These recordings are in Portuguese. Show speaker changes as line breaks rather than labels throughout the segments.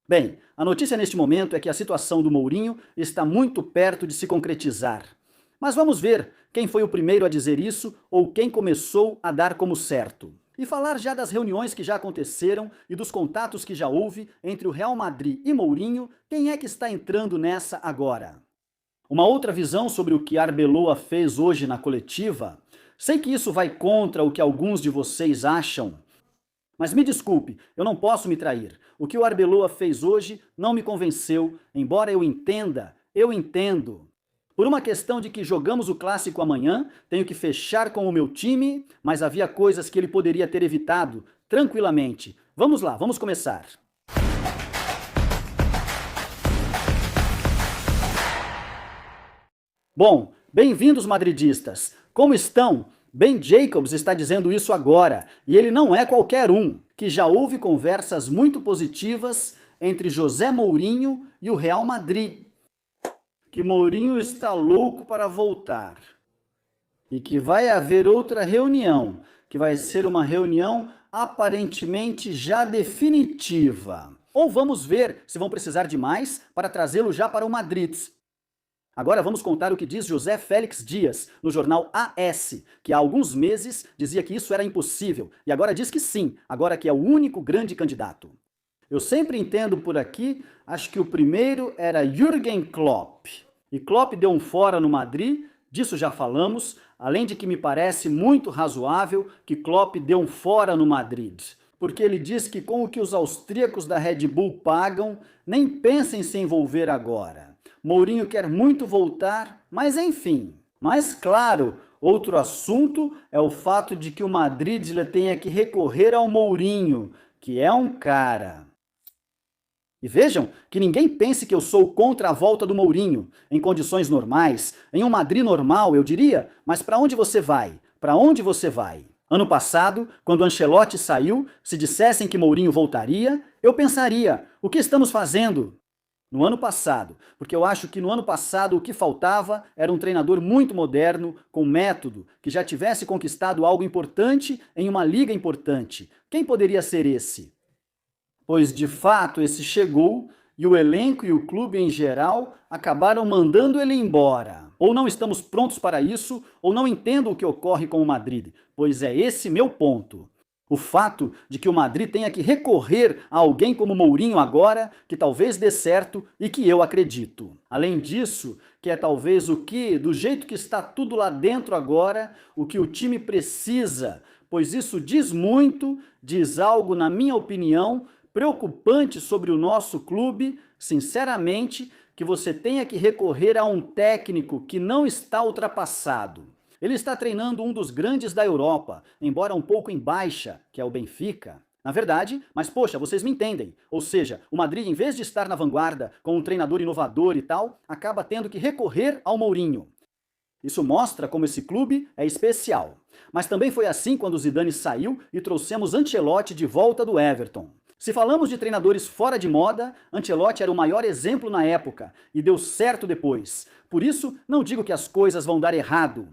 Bem, a notícia neste momento é que a situação do Mourinho está muito perto de se concretizar. Mas vamos ver quem foi o primeiro a dizer isso ou quem começou a dar como certo. E falar já das reuniões que já aconteceram e dos contatos que já houve entre o Real Madrid e Mourinho, quem é que está entrando nessa agora? Uma outra visão sobre o que Arbeloa fez hoje na coletiva, sei que isso vai contra o que alguns de vocês acham, mas me desculpe, eu não posso me trair. O que o Arbeloa fez hoje não me convenceu, embora eu entendo. Por uma questão de que jogamos o clássico amanhã, tenho que fechar com o meu time, mas havia coisas que ele poderia ter evitado, tranquilamente. Vamos lá, vamos começar. Bom, bem-vindos madridistas. Como estão? Ben Jacobs está dizendo isso agora, e ele não é qualquer um, que já houve conversas muito positivas entre José Mourinho e o Real Madrid. Que Mourinho está louco para voltar. E que vai haver outra reunião, que vai ser uma reunião aparentemente já definitiva. Ou vamos ver se vão precisar de mais para trazê-lo já para o Madrid. Agora vamos contar o que diz José Félix Dias, no jornal AS, que há alguns meses dizia que isso era impossível, e agora diz que sim, agora que é o único grande candidato. Eu sempre entendo por aqui, acho que o primeiro era Jürgen Klopp. E Klopp deu um fora no Madrid, disso já falamos, além de que me parece muito razoável que Klopp deu um fora no Madrid. Porque ele diz que com o que os austríacos da Red Bull pagam, nem pensa em se envolver agora. Mourinho quer muito voltar, mas enfim. Mas claro, outro assunto é o fato de que o Madrid tenha que recorrer ao Mourinho, que é um cara. E vejam que ninguém pense que eu sou contra a volta do Mourinho, em condições normais, em um Madrid normal, eu diria, mas para onde você vai? Para onde você vai? Ano passado, quando Ancelotti saiu, se dissessem que Mourinho voltaria, eu pensaria, o que estamos fazendo? No ano passado, porque eu acho que no ano passado o que faltava era um treinador muito moderno, com método, que já tivesse conquistado algo importante em uma liga importante. Quem poderia ser esse? Pois de fato esse chegou e o elenco e o clube em geral acabaram mandando ele embora. Ou não estamos prontos para isso, ou não entendo o que ocorre com o Madrid, pois é esse meu ponto. O fato de que o Madrid tenha que recorrer a alguém como Mourinho agora, que talvez dê certo e que eu acredito. Além disso, que é talvez o que, do jeito que está tudo lá dentro agora, o que o time precisa, pois isso diz muito, diz algo, na minha opinião, preocupante sobre o nosso clube, sinceramente, que você tenha que recorrer a um técnico que não está ultrapassado. Ele está treinando um dos grandes da Europa, embora um pouco em baixa, que é o Benfica. Na verdade, mas poxa, vocês me entendem. Ou seja, o Madrid, em vez de estar na vanguarda, com um treinador inovador e tal, acaba tendo que recorrer ao Mourinho. Isso mostra como esse clube é especial. Mas também foi assim quando o Zidane saiu e trouxemos Ancelotti de volta do Everton. Se falamos de treinadores fora de moda, Ancelotti era o maior exemplo na época e deu certo depois. Por isso, não digo que as coisas vão dar errado.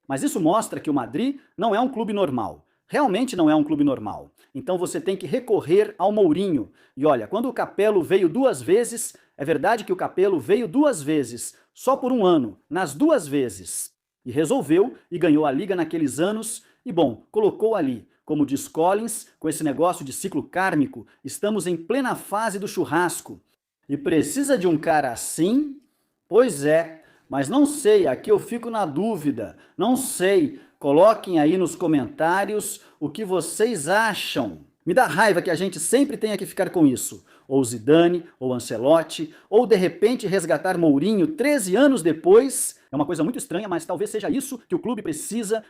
Mas isso mostra que o Madrid não é um clube normal. Realmente não é um clube normal. Então você tem que recorrer ao Mourinho. E olha, quando o Capello veio 2 vezes, é verdade que o Capello veio 2 vezes, só por um ano, nas 2 vezes. E resolveu e ganhou a Liga naqueles anos e, bom, colocou ali. Como diz Collins, com esse negócio de ciclo kármico, estamos em plena fase do churrasco. E precisa de um cara assim? Pois é. Mas não sei, aqui eu fico na dúvida, não sei. Coloquem aí nos comentários o que vocês acham. Me dá raiva que a gente sempre tenha que ficar com isso. Ou Zidane, ou Ancelotti, ou de repente resgatar Mourinho 13 anos depois. É uma coisa muito estranha, mas talvez seja isso que o clube precisa.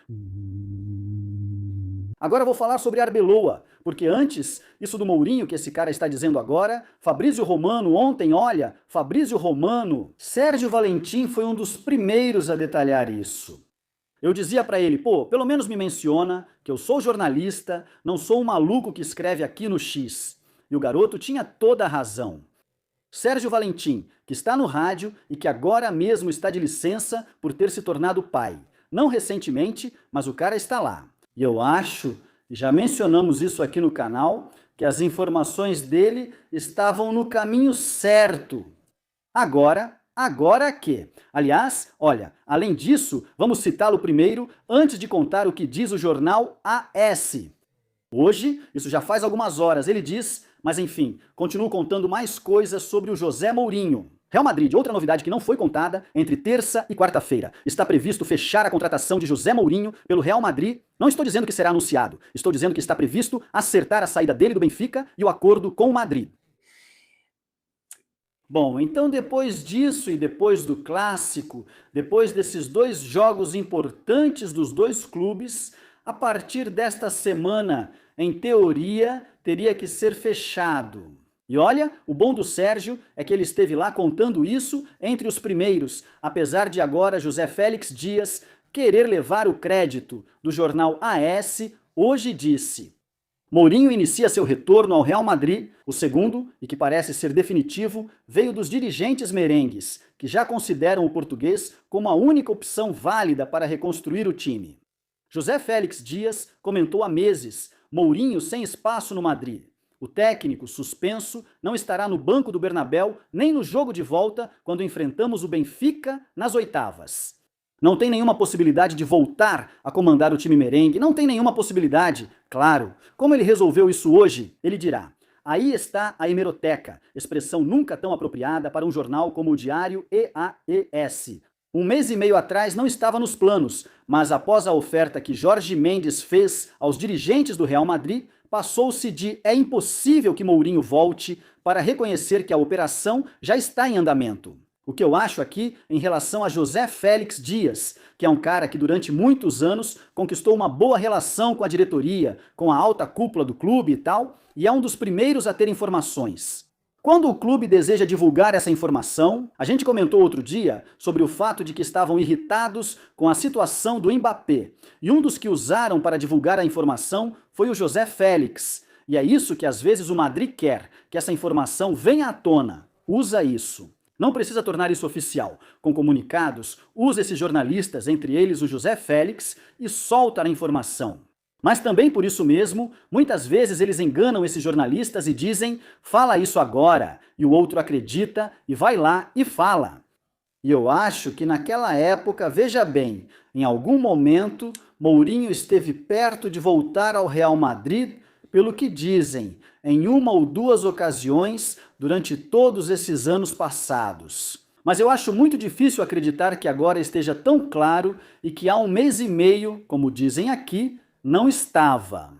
Agora eu vou falar sobre Arbeloa, porque antes, isso do Mourinho que esse cara está dizendo agora, Fabrício Romano ontem, olha, Fabrício Romano, Sérgio Valentim foi um dos primeiros a detalhar isso. Eu dizia para ele, pô, pelo menos me menciona que eu sou jornalista, não sou um maluco que escreve aqui no X. E o garoto tinha toda a razão. Sérgio Valentim, que está no rádio e que agora mesmo está de licença por ter se tornado pai. Não recentemente, mas o cara está lá. E eu acho, já mencionamos isso aqui no canal, que as informações dele estavam no caminho certo. Agora que? Aliás, olha, além disso, vamos citá-lo primeiro antes de contar o que diz o jornal AS. Hoje, isso já faz algumas horas, ele diz, mas enfim, continuo contando mais coisas sobre o José Mourinho. Real Madrid, outra novidade que não foi contada, entre terça e quarta-feira. Está previsto fechar a contratação de José Mourinho pelo Real Madrid. Não estou dizendo que será anunciado, estou dizendo que está previsto acertar a saída dele do Benfica e o acordo com o Madrid. Bom, então depois disso e depois do clássico, depois desses dois jogos importantes dos dois clubes, a partir desta semana, em teoria, teria que ser fechado. E olha, o bom do Sérgio é que ele esteve lá contando isso entre os primeiros, apesar de agora José Félix Dias querer levar o crédito do jornal AS, hoje disse: Mourinho inicia seu retorno ao Real Madrid. O segundo, e que parece ser definitivo, veio dos dirigentes merengues, que já consideram o português como a única opção válida para reconstruir o time. José Félix Dias comentou há meses: Mourinho sem espaço no Madrid. O técnico, suspenso, não estará no banco do Bernabéu nem no jogo de volta quando enfrentamos o Benfica nas oitavas. Não tem nenhuma possibilidade de voltar a comandar o time merengue, não tem nenhuma possibilidade, claro. Como ele resolveu isso hoje, ele dirá: aí está a hemeroteca, expressão nunca tão apropriada para um jornal como o Diário EAES. Um mês e meio atrás não estava nos planos, mas após a oferta que Jorge Mendes fez aos dirigentes do Real Madrid, passou-se de é impossível que Mourinho volte para reconhecer que a operação já está em andamento. O que eu acho aqui em relação a José Félix Dias, que é um cara que durante muitos anos conquistou uma boa relação com a diretoria, com a alta cúpula do clube e tal, e é um dos primeiros a ter informações. Quando o clube deseja divulgar essa informação, a gente comentou outro dia sobre o fato de que estavam irritados com a situação do Mbappé, e um dos que usaram para divulgar a informação foi o José Félix. E é isso que às vezes o Madrid quer, que essa informação venha à tona. Usa isso. Não precisa tornar isso oficial. Com comunicados, usa esses jornalistas, entre eles o José Félix, e solta a informação. Mas também por isso mesmo, muitas vezes eles enganam esses jornalistas e dizem: fala isso agora, e o outro acredita e vai lá e fala. E eu acho que naquela época, veja bem, em algum momento, Mourinho esteve perto de voltar ao Real Madrid, pelo que dizem, em uma ou duas ocasiões durante todos esses anos passados. Mas eu acho muito difícil acreditar que agora esteja tão claro e que há um mês e meio, como dizem aqui, não estava.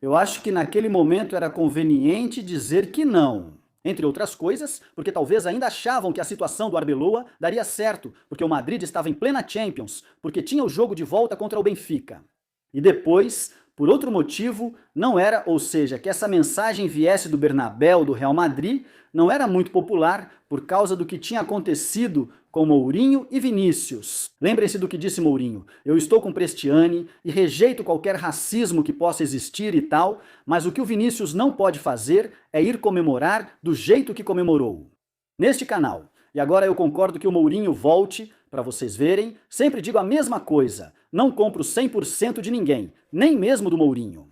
Eu acho que naquele momento era conveniente dizer que não. Entre outras coisas, porque talvez ainda achavam que a situação do Arbeloa daria certo, porque o Madrid estava em plena Champions, porque tinha o jogo de volta contra o Benfica. E depois, por outro motivo, não era, ou seja, que essa mensagem viesse do Bernabéu, do Real Madrid, não era muito popular por causa do que tinha acontecido com Mourinho e Vinícius. Lembrem-se do que disse Mourinho: eu estou com Prestiani e rejeito qualquer racismo que possa existir e tal, mas o que o Vinícius não pode fazer é ir comemorar do jeito que comemorou. Neste canal, e agora eu concordo que o Mourinho volte, para vocês verem, sempre digo a mesma coisa: não compro 100% de ninguém, nem mesmo do Mourinho.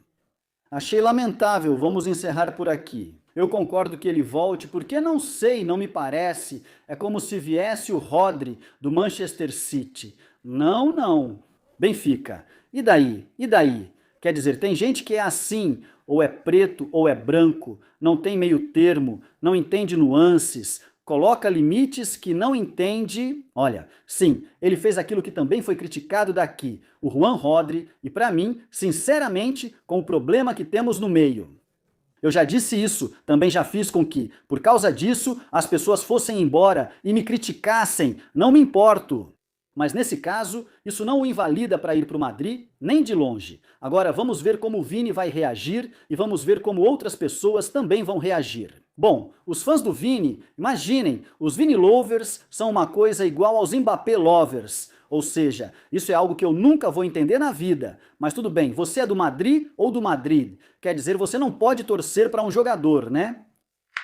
Achei lamentável, vamos encerrar por aqui. Eu concordo que ele volte, porque não sei, não me parece, é como se viesse o Rodri do Manchester City. Não, não. Benfica. E daí? E daí? Quer dizer, tem gente que é assim, ou é preto ou é branco, não tem meio termo, não entende nuances, coloca limites que não entende. Olha, sim, ele fez aquilo que também foi criticado daqui, o Juan Rodri, e para mim, sinceramente, com o problema que temos no meio. Eu já disse isso, também já fiz com que, por causa disso, as pessoas fossem embora e me criticassem, não me importo. Mas nesse caso, isso não o invalida para ir para o Madrid, nem de longe. Agora vamos ver como o Vini vai reagir e vamos ver como outras pessoas também vão reagir. Bom, os fãs do Vini, imaginem, os Vini Lovers são uma coisa igual aos Mbappé Lovers. Ou seja, isso é algo que eu nunca vou entender na vida. Mas tudo bem, você é do Madrid ou do Madrid? Quer dizer, você não pode torcer para um jogador, né?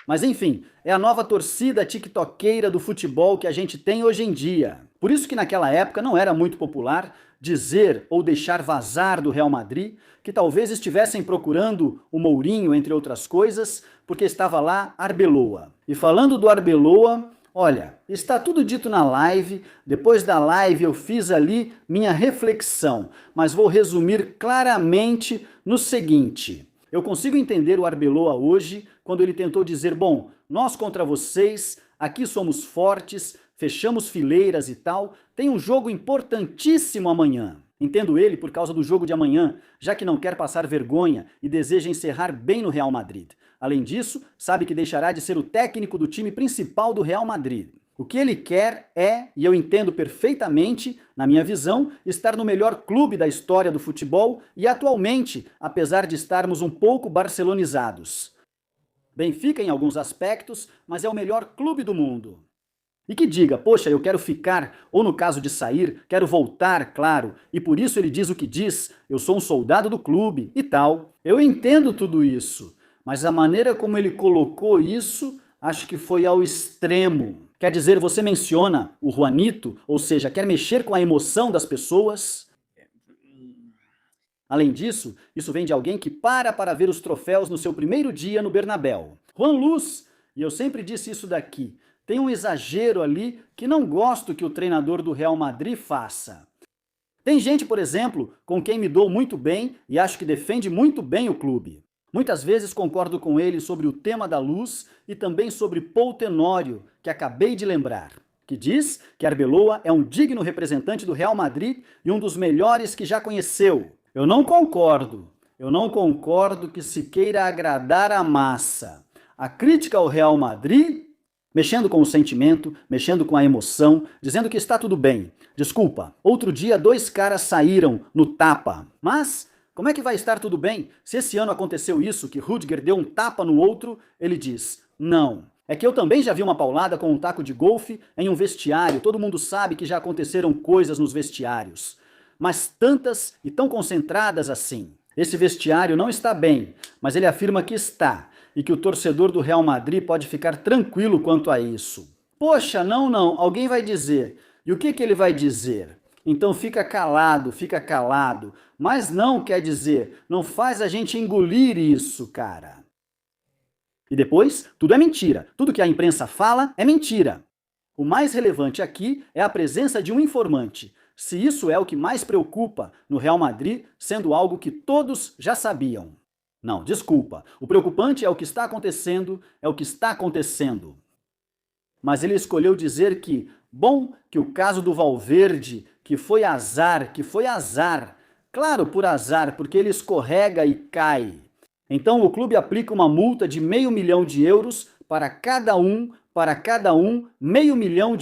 Mas enfim, é a nova torcida tiktokeira do futebol que a gente tem hoje em dia. Por isso que naquela época não era muito popular dizer ou deixar vazar do Real Madrid que talvez estivessem procurando o Mourinho, entre outras coisas, porque estava lá Arbeloa. E falando do Arbeloa, olha, está tudo dito na live. Depois da live eu fiz ali minha reflexão, mas vou resumir claramente no seguinte. Eu consigo entender o Arbeloa hoje quando ele tentou dizer, bom, nós contra vocês, aqui somos fortes, fechamos fileiras e tal, tem um jogo importantíssimo amanhã. Entendo ele por causa do jogo de amanhã, já que não quer passar vergonha e deseja encerrar bem no Real Madrid. Além disso, sabe que deixará de ser o técnico do time principal do Real Madrid. O que ele quer é, e eu entendo perfeitamente, na minha visão, estar no melhor clube da história do futebol e atualmente, apesar de estarmos um pouco barcelonizados. Benfica em alguns aspectos, mas é o melhor clube do mundo. E que diga, poxa, eu quero ficar, ou no caso de sair, quero voltar, claro, e por isso ele diz o que diz, eu sou um soldado do clube e tal. Eu entendo tudo isso, mas a maneira como ele colocou isso, acho que foi ao extremo. Quer dizer, você menciona o Juanito, ou seja, quer mexer com a emoção das pessoas. Além disso, isso vem de alguém que para ver os troféus no seu primeiro dia no Bernabéu. Juan Luz, e eu sempre disse isso daqui, tem um exagero ali que não gosto que o treinador do Real Madrid faça. Tem gente, por exemplo, com quem me dou muito bem e acho que defende muito bem o clube. Muitas vezes concordo com ele sobre o tema da luz e também sobre Paul Tenório, que acabei de lembrar, que diz que Arbeloa é um digno representante do Real Madrid e um dos melhores que já conheceu. Eu não concordo que se queira agradar a massa. A crítica ao Real Madrid, mexendo com o sentimento, mexendo com a emoção, dizendo que está tudo bem. Desculpa, outro dia 2 caras saíram no tapa. Mas como é que vai estar tudo bem? Se esse ano aconteceu isso, que Rüdiger deu um tapa no outro, ele diz, não. É que eu também já vi uma paulada com um taco de golfe em um vestiário. Todo mundo sabe que já aconteceram coisas nos vestiários. Mas tantas e tão concentradas assim. Esse vestiário não está bem, mas ele afirma que está. E que o torcedor do Real Madrid pode ficar tranquilo quanto a isso. Poxa, não, alguém vai dizer. E o que ele vai dizer? Então fica calado, mas não quer dizer, não faz a gente engolir isso, cara. E depois, tudo é mentira, tudo que a imprensa fala é mentira. O mais relevante aqui é a presença de um informante, se isso é o que mais preocupa no Real Madrid, sendo algo que todos já sabiam. Não, desculpa. O preocupante é o que está acontecendo, Mas ele escolheu dizer que, bom, que o caso do Valverde, que foi azar. Claro, por azar, porque ele escorrega e cai. Então o clube aplica uma multa de €500 mil para cada um, €500 mil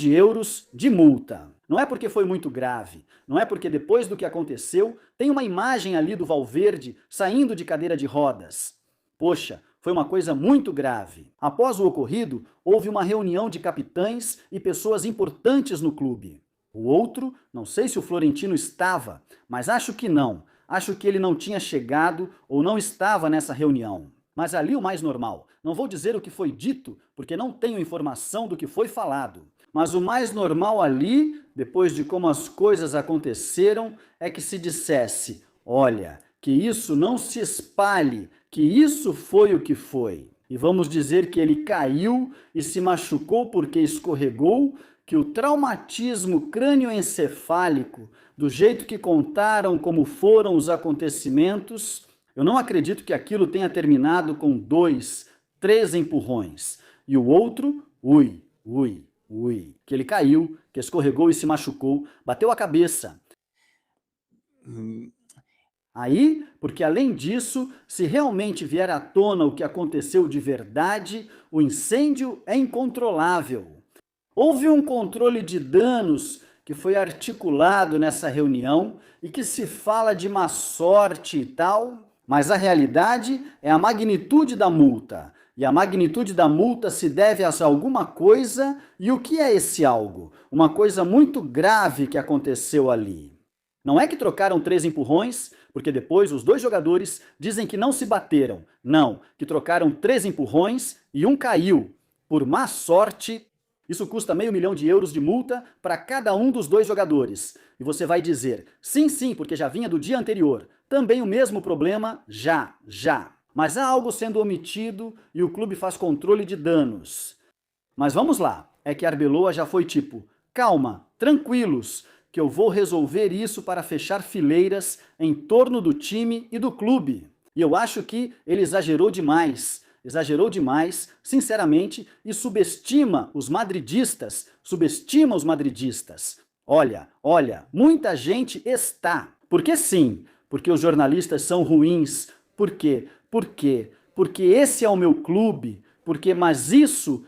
de multa. Não é porque foi muito grave, não é porque depois do que aconteceu, tem uma imagem ali do Valverde saindo de cadeira de rodas. Poxa, foi uma coisa muito grave. Após o ocorrido, houve uma reunião de capitães e pessoas importantes no clube. O outro, não sei se o Florentino estava, mas acho que não. Acho que ele não tinha chegado ou não estava nessa reunião. Mas ali o mais normal. Não vou dizer o que foi dito, porque não tenho informação do que foi falado. Mas o mais normal ali, depois de como as coisas aconteceram, é que se dissesse, olha, que isso não se espalhe, que isso foi o que foi. E vamos dizer que ele caiu e se machucou porque escorregou, que o traumatismo crânioencefálico, do jeito que contaram como foram os acontecimentos, eu não acredito que aquilo tenha terminado com 2, 3 empurrões. E o outro, que ele caiu, que escorregou e se machucou, bateu a cabeça. Aí, porque além disso, se realmente vier à tona o que aconteceu de verdade, o incêndio é incontrolável. Houve um controle de danos que foi articulado nessa reunião e que se fala de má sorte e tal, mas a realidade é a magnitude da multa. E a magnitude da multa se deve a alguma coisa, e o que é esse algo? Uma coisa muito grave que aconteceu ali. Não é que trocaram 3 empurrões, porque depois os 2 jogadores dizem que não se bateram. Não, que trocaram 3 empurrões e um caiu. Por má sorte, Isso custa €500.000 de multa para cada um dos dois jogadores. E você vai dizer, sim, sim, porque já vinha do dia anterior. Também o mesmo problema, já. Mas há algo sendo omitido e o clube faz controle de danos. Mas vamos lá, é que Arbeloa já foi tipo, calma, tranquilos, que eu vou resolver isso para fechar fileiras em torno do time e do clube. E eu acho que ele exagerou demais, sinceramente, e subestima os madridistas, Olha, muita gente está. Porque sim, porque os jornalistas são ruins. Por quê? Porque esse é o meu clube, mas isso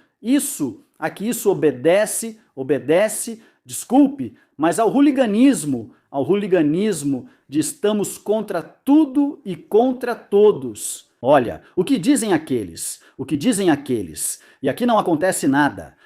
obedece, desculpe, mas ao hooliganismo de estamos contra tudo e contra todos. Olha, o que dizem aqueles? E aqui não acontece nada.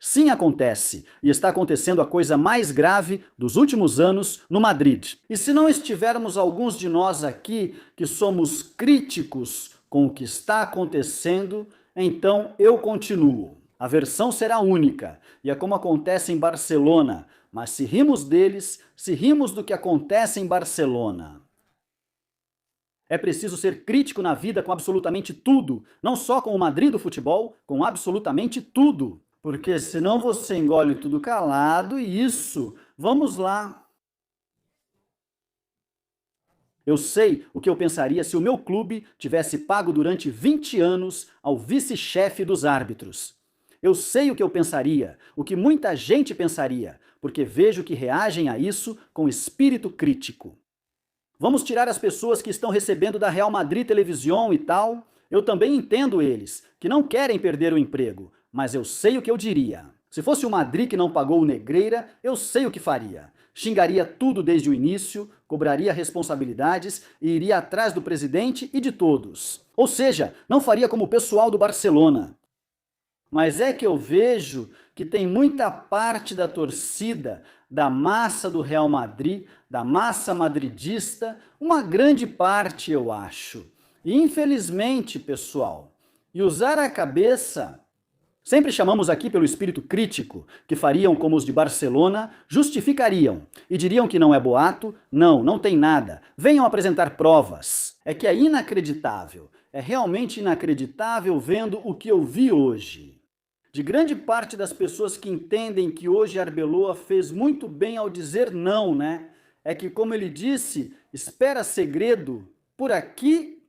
Sim acontece, e está acontecendo a coisa mais grave dos últimos anos no Madrid. E se não estivermos alguns de nós aqui que somos críticos com o que está acontecendo, então eu continuo. A versão será única, e é como acontece em Barcelona, mas se rimos deles, se rimos do que acontece em Barcelona. É preciso ser crítico na vida com absolutamente tudo, não só com o Madrid do futebol, com absolutamente tudo. Porque senão você engole tudo calado e isso. Vamos lá. Eu sei o que eu pensaria se o meu clube tivesse pago durante 20 anos ao vice-chefe dos árbitros. Eu sei o que eu pensaria, o que muita gente pensaria, porque vejo que reagem a isso com espírito crítico. Vamos tirar as pessoas que estão recebendo da Real Madrid Televisão e tal. Eu também entendo eles, que não querem perder o emprego, mas eu sei o que eu diria. Se fosse o Madrid que não pagou o Negreira, eu sei o que faria. Xingaria tudo desde o início, cobraria responsabilidades e iria atrás do presidente e de todos. Ou seja, não faria como o pessoal do Barcelona. Mas é que eu vejo que tem muita parte da torcida, da massa do Real Madrid, da massa madridista, uma grande parte, eu acho. E infelizmente, pessoal, e usar a cabeça, sempre chamamos aqui pelo espírito crítico, que fariam como os de Barcelona, justificariam e diriam que não é boato, não tem nada, venham apresentar provas. É que é inacreditável, é realmente inacreditável vendo o que eu vi hoje. De grande parte das pessoas que entendem que hoje Arbeloa fez muito bem ao dizer não, né? É que, como ele disse, espera segredo por aqui,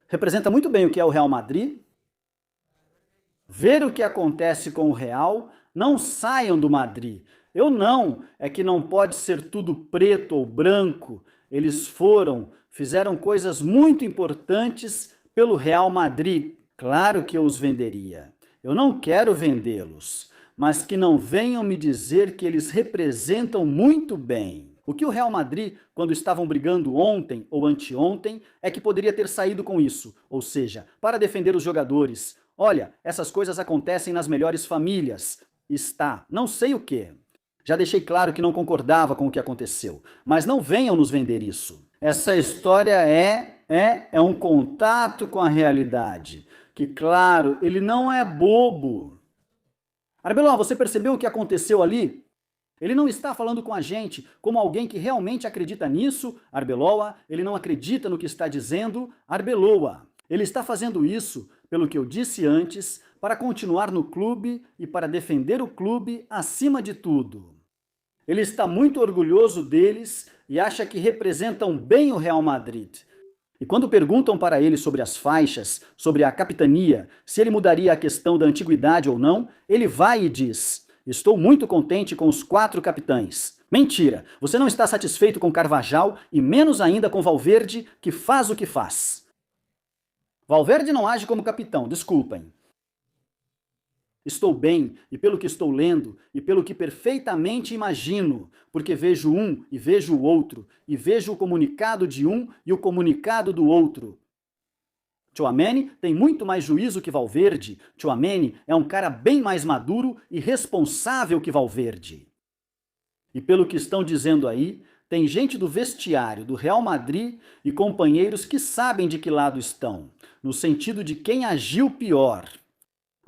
representa muito bem o que é o Real Madrid. Ver o que acontece com o Real, não saiam do Madrid. Eu não, é que não pode ser tudo preto ou branco. Eles fizeram coisas muito importantes pelo Real Madrid. Claro que eu os venderia. Eu não quero vendê-los, mas que não venham me dizer que eles representam muito bem. O que o Real Madrid, quando estavam brigando ontem ou anteontem, é que poderia ter saído com isso, ou seja, para defender os jogadores. Olha, essas coisas acontecem nas melhores famílias. Não sei o quê. Já deixei claro que não concordava com o que aconteceu, mas não venham nos vender isso. Essa história é um contato com a realidade. Que, claro, ele não é bobo. Arbeloa, você percebeu o que aconteceu ali? Ele não está falando com a gente como alguém que realmente acredita nisso, Arbeloa. Ele não acredita no que está dizendo, Arbeloa. Ele está fazendo isso, pelo que eu disse antes, para continuar no clube e para defender o clube acima de tudo. Ele está muito orgulhoso deles e acha que representam bem o Real Madrid. E quando perguntam para ele sobre as faixas, sobre a capitania, se ele mudaria a questão da antiguidade ou não, ele vai e diz: estou muito contente com os 4 capitães. Mentira! Você não está satisfeito com Carvajal e menos ainda com Valverde, que faz o que faz. Valverde não age como capitão, desculpem. Estou bem, e pelo que estou lendo, e pelo que perfeitamente imagino, porque vejo um e vejo o outro, e vejo o comunicado de um e o comunicado do outro. Tchouaméni tem muito mais juízo que Valverde. Tchouaméni é um cara bem mais maduro e responsável que Valverde. E pelo que estão dizendo aí, tem gente do vestiário do Real Madrid e companheiros que sabem de que lado estão, no sentido de quem agiu pior.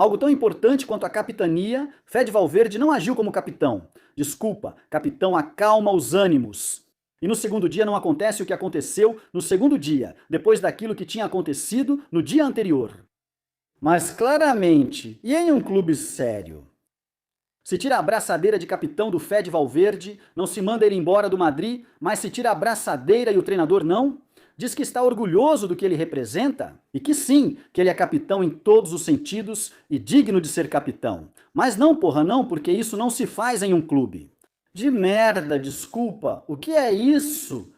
Algo tão importante quanto a capitania, Fede Valverde não agiu como capitão. Desculpa, capitão acalma os ânimos. E no segundo dia não acontece o que aconteceu no segundo dia, depois daquilo que tinha acontecido no dia anterior. Mas claramente, e em um clube sério? Se tira a braçadeira de capitão do Fede Valverde, não se manda ele embora do Madrid, mas se tira a braçadeira e o treinador não? Diz que está orgulhoso do que ele representa? E que sim, que ele é capitão em todos os sentidos e digno de ser capitão. Mas não, porra, não, porque isso não se faz em um clube. De merda, desculpa, o que é isso?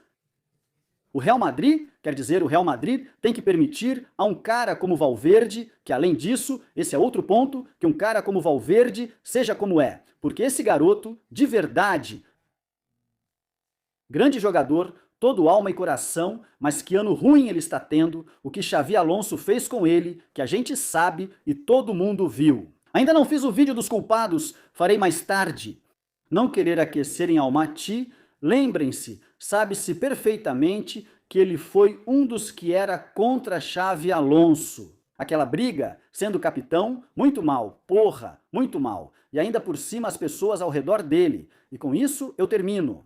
O Real Madrid, quer dizer, o Real Madrid tem que permitir a um cara como Valverde, que além disso, esse é outro ponto, que um cara como Valverde seja como é. Porque esse garoto, de verdade, grande jogador, todo alma e coração, mas que ano ruim ele está tendo, o que Xavi Alonso fez com ele, que a gente sabe e todo mundo viu. Ainda não fiz o vídeo dos culpados, farei mais tarde. Não querer aquecer em Almaty, lembrem-se, sabe-se perfeitamente que ele foi um dos que era contra Xavi Alonso. Aquela briga, sendo capitão, muito mal, porra, muito mal. E ainda por cima as pessoas ao redor dele. E com isso eu termino.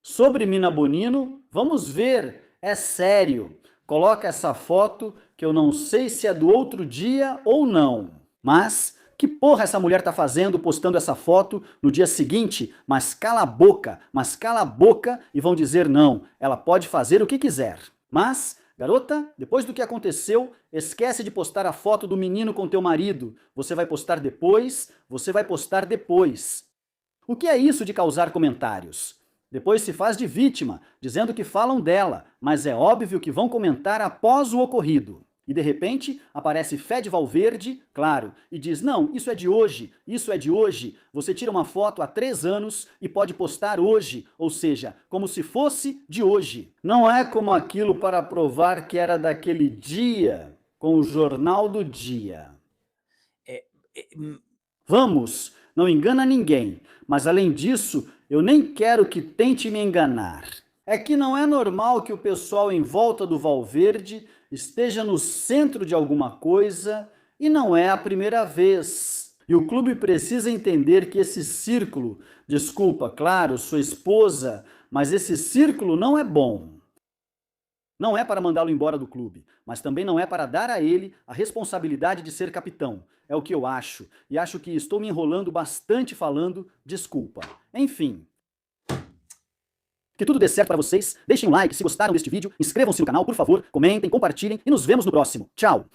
Sobre Mina Bonino, vamos ver, é sério. Coloca essa foto que eu não sei se é do outro dia ou não. Mas que porra essa mulher tá fazendo postando essa foto no dia seguinte? Mas cala a boca e vão dizer não, ela pode fazer o que quiser. Mas, garota, depois do que aconteceu, esquece de postar a foto do menino com teu marido. Você vai postar depois. O que é isso de causar comentários? Depois se faz de vítima, dizendo que falam dela, mas é óbvio que vão comentar após o ocorrido. E de repente aparece Fede Valverde, claro, e diz, não, isso é de hoje, você tira uma foto há 3 anos e pode postar hoje, ou seja, como se fosse de hoje. Não é como aquilo para provar que era daquele dia, com o Jornal do Dia. Vamos, não engana ninguém, mas além disso, eu nem quero que tente me enganar. É que não é normal que o pessoal em volta do Valverde esteja no centro de alguma coisa e não é a primeira vez. E o clube precisa entender que esse círculo, desculpa, claro, sua esposa, mas esse círculo não é bom. Não é para mandá-lo embora do clube, mas também não é para dar a ele a responsabilidade de ser capitão. É o que eu acho, e acho que estou me enrolando bastante falando, desculpa. Enfim. Que tudo dê certo para vocês, deixem um like se gostaram deste vídeo, inscrevam-se no canal, por favor, comentem, compartilhem e nos vemos no próximo. Tchau!